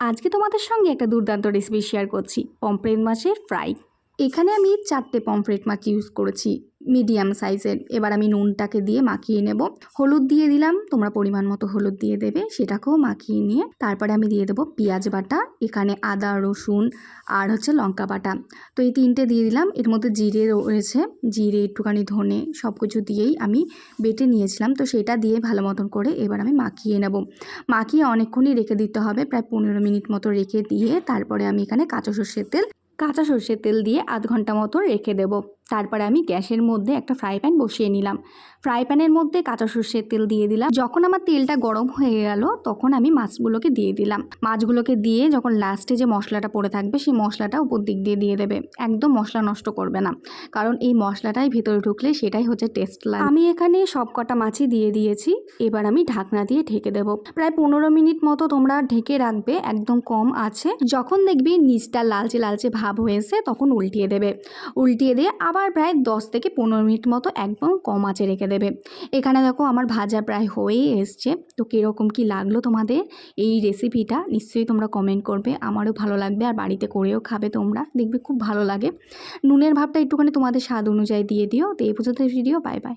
আজকে তোমাদের সঙ্গে একটা দুর্দান্ত রেসিপি শেয়ার করছি, পমফ্রেট মাছের ফ্রাই। এখানে আমি 4টে পমফ্রেট মাছ ইউজ করেছি, মিডিয়াম সাইজের। এবার আমি নুনটাকে দিয়ে মাখিয়ে নেব। হলুদ দিয়ে দিলাম, তোমরা পরিমাণ মতো হলুদ দিয়ে দেবে, সেটাকেও মাখিয়ে নিয়ে তারপরে আমি দিয়ে দেবো পেঁয়াজ বাটা, এখানে আদা রসুন আর লঙ্কা বাটা। তো এই 3টে দিয়ে দিলাম। এর মধ্যে জিরে রয়েছে, জিরে একটুখানি ধনে সব কিছু দিয়েই আমি বেটে নিয়েছিলাম। তো সেটা দিয়ে ভালো মতন করে এবার আমি মাখিয়ে নেব। মাখিয়ে অনেকক্ষণই রেখে দিতে হবে, প্রায় 15 মিনিট মতো রেখে দিয়ে তারপরে আমি এখানে কাঁচা সর্ষের তেল দিয়ে আধ ঘন্টা মতো রেখে দেব। তারপরে আমি গ্যাসের মধ্যে একটা ফ্রাই প্যান বসিয়ে নিলাম। ফ্রাই প্যানের মধ্যে কাঁচা সর্ষের তেল দিয়ে দিলাম। যখন আমার তেলটা গরম হয়ে গেল তখন আমি মাছগুলোকে দিয়ে দিলাম। মাছগুলোকে দিয়ে যখন লাস্টে যে মশলাটা পড়ে থাকবে সেই মশলাটা উপর দিক দিয়ে দিয়ে দেবে। একদম মশলা নষ্ট করবে না, কারণ এই মশলাটাই ভেতরে ঢুকলে সেটাই হচ্ছে টেস্ট লাগে। আমি এখানে সব কটা মাছই দিয়ে দিয়েছি। এবার আমি ঢাকনা দিয়ে ঢেকে দেবো। প্রায় 15 মিনিট মতো তোমরা ঢেকে রাখবে, একদম কম আছে। যখন দেখবি নিচটা লালচে লালচে ভাব হয়েছে তখন উল্টিয়ে দেবে। উল্টিয়ে দিয়ে আবার প্রায় 10 থেকে 15 মিনিট মতো একদম কম আঁচে রেখে দেবে। এখানে দেখো আমার ভাজা প্রায় হয়েই এসছে। তো কীরকম কী লাগলো তোমাদের এই রেসিপিটা নিশ্চয়ই তোমরা কমেন্ট করবে, আমারও ভালো লাগবে। আর বাড়িতে করেও খাবে তোমরা, দেখবে খুব ভালো লাগে। নুনের ভাবটা একটুখানি তোমাদের স্বাদ অনুযায়ী দিয়ে দিও। তো এই পর্যন্ত ভিডিও, বাই বাই।